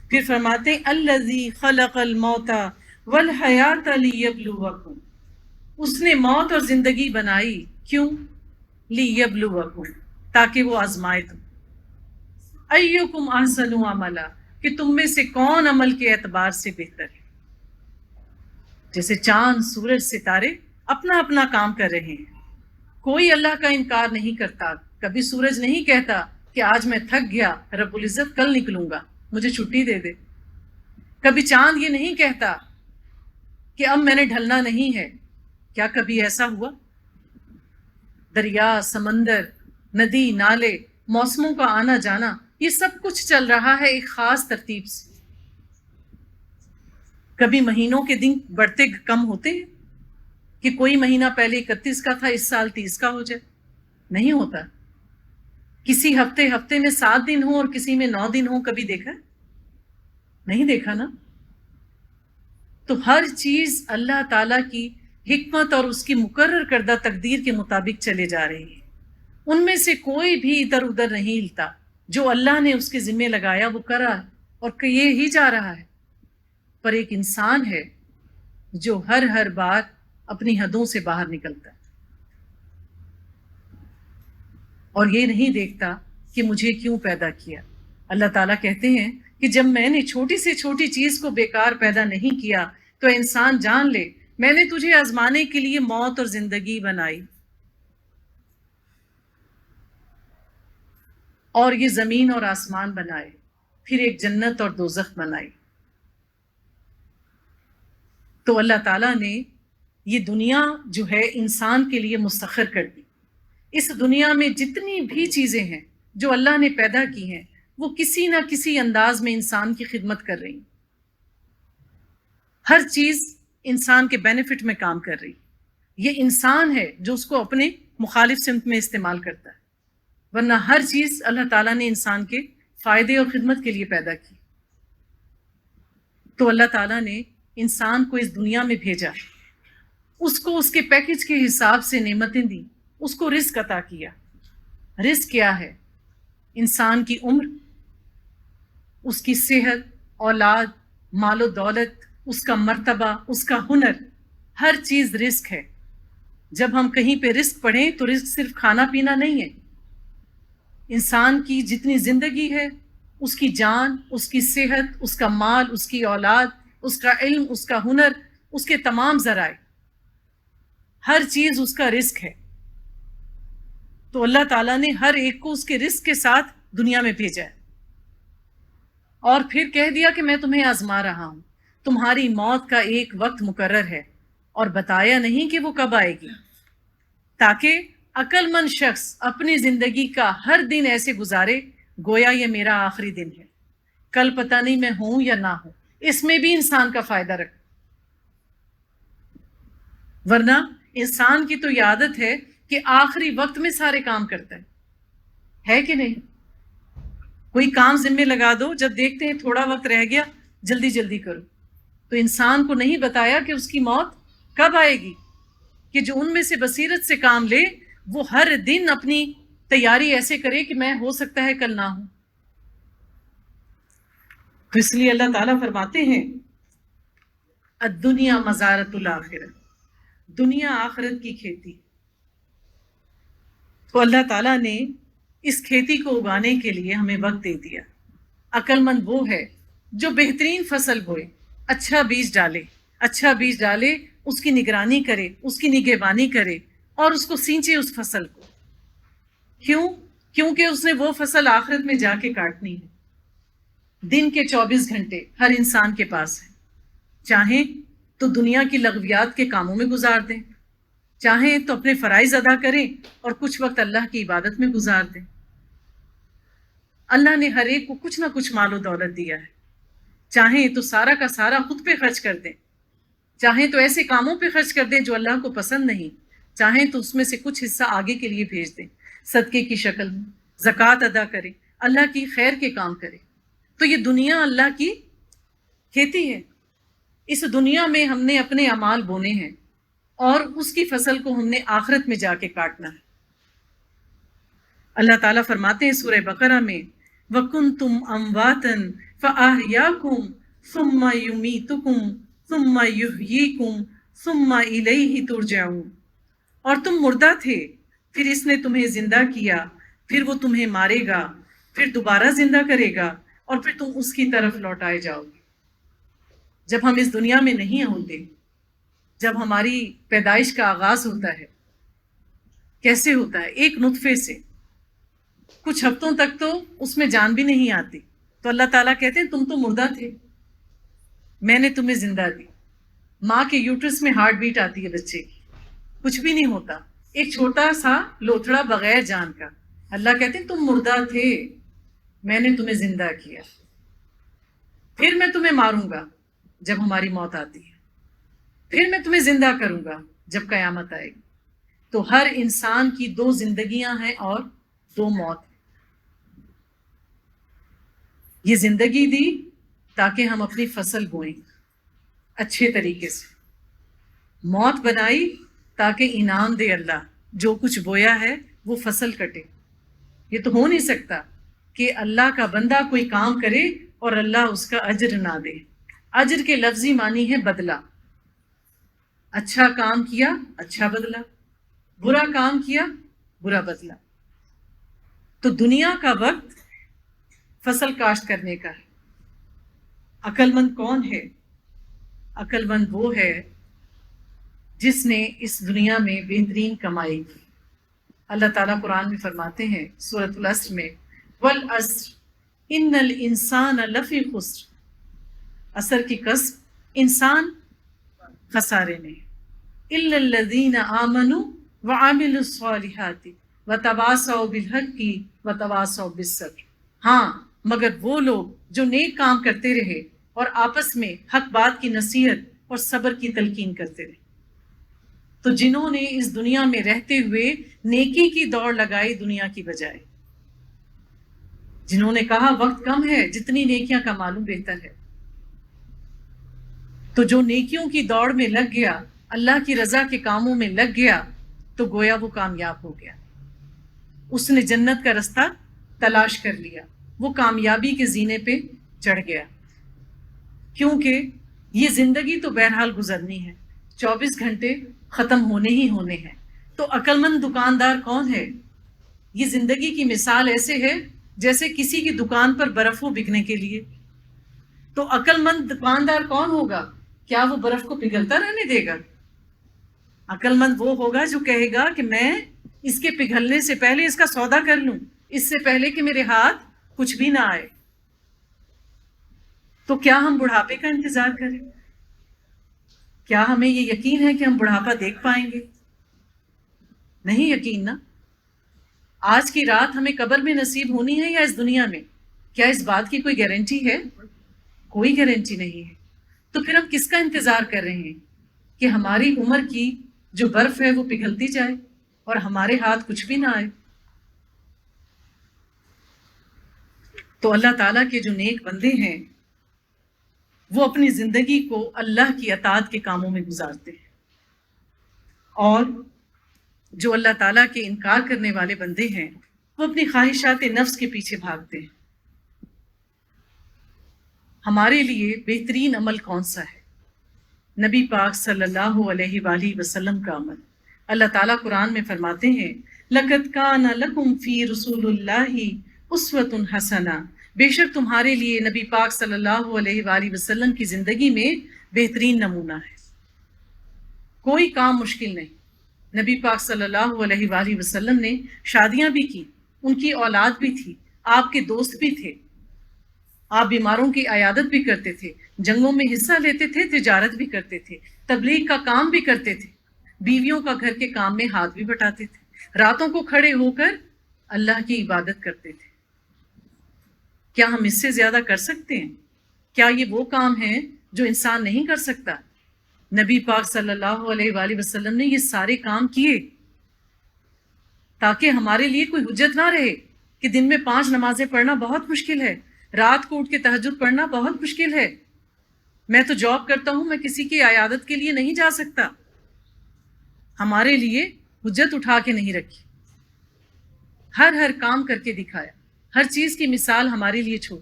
پھر فرماتے ہیں الذی خلق الموت والحیات لیبلوکم، اس نے موت اور زندگی بنائی کیوں؟ لیبلوکم، تاکہ وہ آزمائے تم، ایکم احسن عملا، کہ تم میں سے کون عمل کے اعتبار سے بہتر ہے۔ جیسے چاند، سورج، ستارے اپنا اپنا کام کر رہے ہیں، کوئی اللہ کا انکار نہیں کرتا، کبھی سورج نہیں کہتا کہ آج میں تھک گیا، رب العزت کل نکلوں گا، مجھے چھٹی دے دے۔ کبھی چاند یہ نہیں کہتا کہ اب میں نے ڈھلنا نہیں ہے، کیا کبھی ایسا ہوا؟ دریا، سمندر، ندی، نالے، موسموں کا آنا جانا، یہ سب کچھ چل رہا ہے ایک خاص ترتیب سے۔ کبھی مہینوں کے دن بڑھتے کم ہوتے ہیں کہ کوئی مہینہ پہلے 31 کا تھا، اس سال 30 کا ہو جائے؟ نہیں ہوتا۔ کسی ہفتے میں 7 دن ہوں اور کسی میں 9 دن ہوں، کبھی دیکھا؟ نہیں دیکھا نا۔ تو ہر چیز اللہ تعالیٰ کی حکمت اور اس کی مقرر کردہ تقدیر کے مطابق چلے جا رہی ہے، ان میں سے کوئی بھی ادھر ادھر نہیں ہلتا، جو اللہ نے اس کے ذمہ لگایا وہ کرا اور کیے ہی جا رہا ہے۔ پر ایک انسان ہے جو ہر بار اپنی حدوں سے باہر نکلتا ہے اور یہ نہیں دیکھتا کہ مجھے کیوں پیدا کیا۔ اللہ تعالیٰ کہتے ہیں کہ جب میں نے چھوٹی سے چھوٹی چیز کو بیکار پیدا نہیں کیا تو انسان جان لے میں نے تجھے آزمانے کے لیے موت اور زندگی بنائی، اور یہ زمین اور آسمان بنائے، پھر ایک جنت اور دوزخ بنائی۔ تو اللہ تعالیٰ نے یہ دنیا جو ہے انسان کے لیے مسخر کر دی۔ اس دنیا میں جتنی بھی چیزیں ہیں جو اللہ نے پیدا کی ہیں وہ کسی نہ کسی انداز میں انسان کی خدمت کر رہی، ہر چیز انسان کے بینیفٹ میں کام کر رہی۔ یہ انسان ہے جو اس کو اپنے مخالف سمت میں استعمال کرتا ہے، ورنہ ہر چیز اللہ تعالیٰ نے انسان کے فائدے اور خدمت کے لیے پیدا کی۔ تو اللہ تعالیٰ نے انسان کو اس دنیا میں بھیجا، اس کو اس کے پیکج کے حساب سے نعمتیں دی، اس کو رزق عطا کیا۔ رزق کیا ہے؟ انسان کی عمر، اس کی صحت، اولاد، مال و دولت، اس کا مرتبہ، اس کا ہنر، ہر چیز رزق ہے۔ جب ہم کہیں پہ رزق پڑھیں تو رزق صرف کھانا پینا نہیں ہے۔ انسان کی جتنی زندگی ہے، اس کی جان، اس کی صحت، اس کا مال، اس کی اولاد، اس کا علم، اس کا ہنر، اس کے تمام ذرائع، ہر چیز اس کا رزق ہے۔ تو اللہ تعالیٰ نے ہر ایک کو اس کے رزق کے ساتھ دنیا میں بھیجا ہے، اور پھر کہہ دیا کہ میں تمہیں آزما رہا ہوں، تمہاری موت کا ایک وقت مقرر ہے، اور بتایا نہیں کہ وہ کب آئے گی، تاکہ عقل مند شخص اپنی زندگی کا ہر دن ایسے گزارے گویا یہ میرا آخری دن ہے، کل پتہ نہیں میں ہوں یا نہ ہوں۔ اس میں بھی انسان کا فائدہ رکھ، ورنہ انسان کی تو یہ عادت ہے کہ آخری وقت میں سارے کام کرتا ہے کہ نہیں؟ کوئی کام ذمہ لگا دو، جب دیکھتے ہیں تھوڑا وقت رہ گیا جلدی جلدی کرو۔ تو انسان کو نہیں بتایا کہ اس کی موت کب آئے گی، کہ جو ان میں سے بصیرت سے کام لے وہ ہر دن اپنی تیاری ایسے کرے کہ میں ہو سکتا ہے کل نہ ہوں۔ تو اس لیے اللہ تعالیٰ فرماتے ہیں الدنیا مزارت الآخرہ، دنیا آخرت کی کھیتی۔ تو اللہ تعالیٰ نے اس کھیتی کو اگانے کے لیے ہمیں وقت دے دیا۔ عقل مند وہ ہے جو بہترین فصل بوئے، اچھا بیج ڈالے، اس کی نگرانی کرے، اس کی نگہبانی کرے، اور اس کو سینچے اس فصل کو۔ کیوں؟ کیونکہ اس نے وہ فصل آخرت میں جا کے کاٹنی ہے۔ دن کے 24 گھنٹے ہر انسان کے پاس ہیں، چاہیں تو دنیا کی لغویات کے کاموں میں گزار دیں، چاہیں تو اپنے فرائض ادا کریں اور کچھ وقت اللہ کی عبادت میں گزار دیں۔ اللہ نے ہر ایک کو کچھ نہ کچھ مال و دولت دیا ہے، چاہیں تو سارا کا سارا خود پہ خرچ کر دیں، چاہیں تو ایسے کاموں پہ خرچ کر دیں جو اللہ کو پسند نہیں، چاہیں تو اس میں سے کچھ حصہ آگے کے لیے بھیج دیں، صدقے کی شکل میں، زکوٰۃ ادا کریں، اللہ کی خیر کے کام کریں۔ تو یہ دنیا اللہ کی کھیتی ہے، اس دنیا میں ہم نے اپنے اعمال بونے ہیں اور اس کی فصل کو ہم نے آخرت میں جا کے کاٹنا ہے۔ اللہ تعالیٰ فرماتے ہیں سورہ بقرہ میں وَكُنْتُمْ أَمْوَاتًا فَأَحْيَاكُمْ ثُمَّ يُمِيتُكُمْ ثُمَّ يُحْيِيكُمْ ثُمَّ إِلَيْهِ تُرْجَعُونَ، اور تم مردہ تھے، پھر اس نے تمہیں زندہ کیا، پھر وہ تمہیں مارے گا، پھر دوبارہ زندہ کرے گا، اور پھر تم اس کی طرف لوٹائے جاؤ گے۔ جب ہم اس دنیا میں نہیں ہوتے، جب ہماری پیدائش کا آغاز ہوتا ہے، کیسے ہوتا ہے؟ ایک نطفے سے، کچھ ہفتوں تک تو اس میں جان بھی نہیں آتی، تو اللہ تعالیٰ کہتے ہیں تم تو مردہ تھے، میں نے تمہیں زندہ دی۔ ماں کے یوٹرس میں ہارٹ بیٹ آتی ہے بچے کی، کچھ بھی نہیں ہوتا، ایک چھوٹا سا لوتھڑا بغیر جان کا۔ اللہ کہتے ہیں تم مردہ تھے، میں نے تمہیں زندہ کیا، پھر میں تمہیں ماروں گا جب ہماری موت آتی ہے، پھر میں تمہیں زندہ کروں گا جب قیامت آئے گی۔ تو ہر انسان کی دو زندگیاں ہیں اور دو موت ہیں۔ یہ زندگی دی تاکہ ہم اپنی فصل بوئیں اچھے طریقے سے، موت بنائی تاکہ انعام دے اللہ، جو کچھ بویا ہے وہ فصل کٹے۔ یہ تو ہو نہیں سکتا کہ اللہ کا بندہ کوئی کام کرے اور اللہ اس کا اجر نہ دے۔ اجر کے لفظی معنی ہے بدلہ، اچھا کام کیا اچھا بدلہ، برا کام کیا برا بدلہ۔ تو دنیا کا وقت فصل کاشت کرنے کا ہے۔ عقل مند کون ہے؟ عقل مند وہ ہے جس نے اس دنیا میں بہترین کمائی کی۔ اللہ تعالیٰ قرآن میں فرماتے ہیں سورۃ العصر میں، وَالْعَصْرِ إِنَّ الْإِنسَانَ لَفِي خُسْرٍ، عصر کی قسم، انسان خسارے میں، إِلَّا الَّذِينَ آمَنُوا وَعَمِلُوا الصَّالِحَاتِ وَتَوَاصَوْا بِالْحَقِّ وَتَوَاصَوْا بِالصَّبْرِ، ہاں مگر وہ لوگ جو نیک کام کرتے رہے اور آپس میں حق بات کی نصیحت اور صبر کی تلقین کرتے رہے۔ تو جنہوں نے اس دنیا میں رہتے ہوئے نیکی کی دوڑ لگائی دنیا کی بجائے، جنہوں نے کہا وقت کم ہے، جتنی نیکیاں کما لوں بہتر ہے، تو جو نیکیوں کی دوڑ میں لگ گیا، اللہ کی رضا کے کاموں میں لگ گیا، تو گویا وہ کامیاب ہو گیا، اس نے جنت کا رستہ تلاش کر لیا، وہ کامیابی کے زینے پہ چڑھ گیا۔ کیونکہ یہ زندگی تو بہرحال گزرنی ہے، 24 گھنٹے ختم ہونے ہی ہونے ہیں۔ تو عقل مند دکاندار کون ہے؟ یہ زندگی کی مثال ایسے ہے جیسے کسی کی دکان پر برف ہو بکنے کے لیے۔ تو عقل مند دکاندار کون ہوگا؟ کیا وہ برف کو پگھلتا رہنے دے گا؟ عقل مند وہ ہوگا جو کہے گا کہ میں اس کے پگھلنے سے پہلے اس کا سودا کر لوں، اس سے پہلے کہ میرے ہاتھ کچھ بھی نہ آئے۔ تو کیا ہم بڑھاپے کا انتظار کریں؟ کیا ہمیں یہ یقین ہے کہ ہم بڑھاپا دیکھ پائیں گے؟ نہیں یقین نا۔ آج کی رات ہمیں قبر میں نصیب ہونی ہے یا اس دنیا میں؟ کیا اس بات کی کوئی گارنٹی ہے؟ کوئی گارنٹی نہیں ہے۔ تو پھر ہم کس کا انتظار کر رہے ہیں کہ ہماری عمر کی جو برف ہے وہ پگھلتی جائے اور ہمارے ہاتھ کچھ بھی نہ آئے؟ تو اللہ تعالیٰ کے جو نیک بندے ہیں وہ اپنی زندگی کو اللہ کی اطاعت کے کاموں میں گزارتے ہیں، اور جو اللہ تعالیٰ کے انکار کرنے والے بندے ہیں وہ اپنی خواہشات نفس کے پیچھے بھاگتے ہیں۔ ہمارے لیے بہترین عمل کون سا ہے؟ نبی پاک صلی اللہ علیہ وآلہ وسلم کا عمل۔ اللہ تعالیٰ قرآن میں فرماتے ہیں لَقَدْ كَانَ لَكُمْ فِي رُسُولِ اللَّهِ أُسْوَةٌ حَسَنَةٌ، بے شک تمہارے لیے نبی پاک صلی اللہ علیہ وآلہ وسلم کی زندگی میں بہترین نمونہ ہے۔ کوئی کام مشکل نہیں۔ نبی پاک صلی اللہ علیہ وآلہ وسلم نے شادیاں بھی کی، ان کی اولاد بھی تھی، آپ کے دوست بھی تھے، آپ بیماروں کی عیادت بھی کرتے تھے، جنگوں میں حصہ لیتے تھے، تجارت بھی کرتے تھے، تبلیغ کا کام بھی کرتے تھے، بیویوں کا گھر کے کام میں ہاتھ بھی بٹاتے تھے، راتوں کو کھڑے ہو کر اللہ کی عبادت کرتے تھے۔ کیا ہم اس سے زیادہ کر سکتے ہیں؟ کیا یہ وہ کام ہیں جو انسان نہیں کر سکتا؟ نبی پاک صلی اللہ علیہ وآلہ وسلم نے یہ سارے کام کیے تاکہ ہمارے لیے کوئی حجت نہ رہے کہ دن میں 5 نمازیں پڑھنا بہت مشکل ہے، رات کو اٹھ کے تہجد پڑھنا بہت مشکل ہے، میں تو جاب کرتا ہوں، میں کسی کی عیادت کے لیے نہیں جا سکتا۔ ہمارے لیے حجت اٹھا کے نہیں رکھی، ہر کام کر کے دکھایا، ہر چیز کی مثال ہمارے لیے چھوڑ۔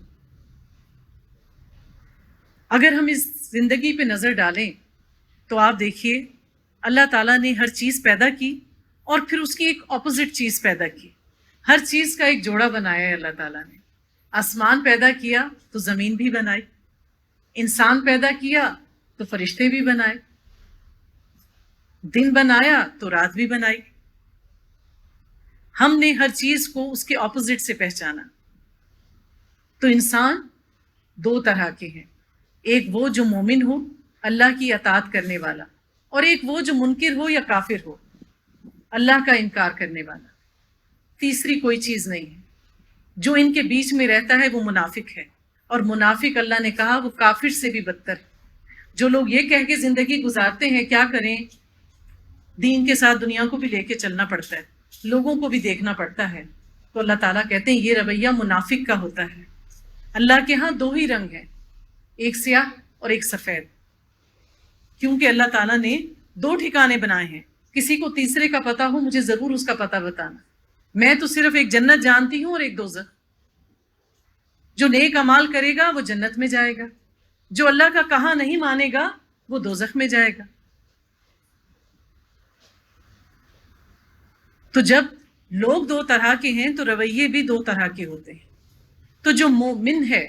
اگر ہم اس زندگی پہ نظر ڈالیں تو آپ دیکھیے اللہ تعالیٰ نے ہر چیز پیدا کی اور پھر اس کی ایک اپوزٹ چیز پیدا کی. ہر چیز کا ایک جوڑا بنایا ہے اللہ تعالیٰ نے. آسمان پیدا کیا تو زمین بھی بنائی، انسان پیدا کیا تو فرشتے بھی بنائے، دن بنایا تو رات بھی بنائی. ہم نے ہر چیز کو اس کے اپوزٹ سے پہچانا. تو انسان دو طرح کے ہیں، ایک وہ جو مومن ہو اللہ کی اطاعت کرنے والا، اور ایک وہ جو منکر ہو یا کافر ہو اللہ کا انکار کرنے والا. تیسری کوئی چیز نہیں ہے. جو ان کے بیچ میں رہتا ہے وہ منافق ہے، اور منافق اللہ نے کہا وہ کافر سے بھی بدتر ہے. جو لوگ یہ کہہ کے زندگی گزارتے ہیں کیا کریں، دین کے ساتھ دنیا کو بھی لے کے چلنا پڑتا ہے، لوگوں کو بھی دیکھنا پڑتا ہے، تو اللہ تعالیٰ کہتے ہیں یہ رویہ منافق کا ہوتا ہے. اللہ کے ہاں دو ہی رنگ ہیں، ایک سیاہ اور ایک سفید، کیونکہ اللہ تعالیٰ نے دو ٹھکانے بنائے ہیں. کسی کو تیسرے کا پتہ ہو مجھے ضرور اس کا پتہ بتانا. میں تو صرف ایک جنت جانتی ہوں اور ایک دوزخ. جو نیک اعمال کرے گا وہ جنت میں جائے گا، جو اللہ کا کہا نہیں مانے گا وہ دوزخ میں جائے گا. تو جب لوگ دو طرح کے ہیں تو رویے بھی دو طرح کے ہوتے ہیں. تو جو مومن ہے،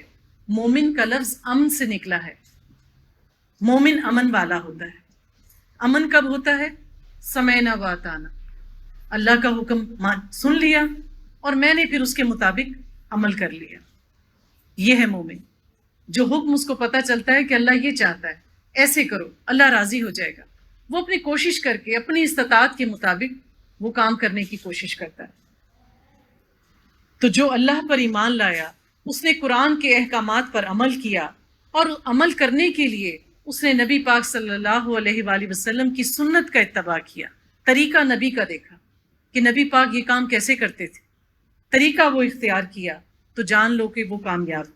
مومن کا لفظ امن سے نکلا ہے. مومن امن والا ہوتا ہے. امن کب ہوتا ہے؟ سمعنا و اطعنا، اللہ کا حکم سن لیا اور میں نے پھر اس کے مطابق عمل کر لیا. یہ ہے مومن. جو حکم اس کو پتہ چلتا ہے کہ اللہ یہ چاہتا ہے ایسے کرو، اللہ راضی ہو جائے گا، وہ اپنی کوشش کر کے اپنی استطاعت کے مطابق وہ کام کرنے کی کوشش کرتا ہے. تو جو اللہ پر ایمان لایا، اس نے قرآن کے احکامات پر عمل کیا، اور عمل کرنے کے لیے اس نے نبی پاک صلی اللہ علیہ وآلہ وسلم کی سنت کا اتباع کیا، طریقہ نبی کا دیکھا کہ نبی پاک یہ کام کیسے کرتے تھے، طریقہ وہ اختیار کیا، تو جان لو کہ وہ کامیاب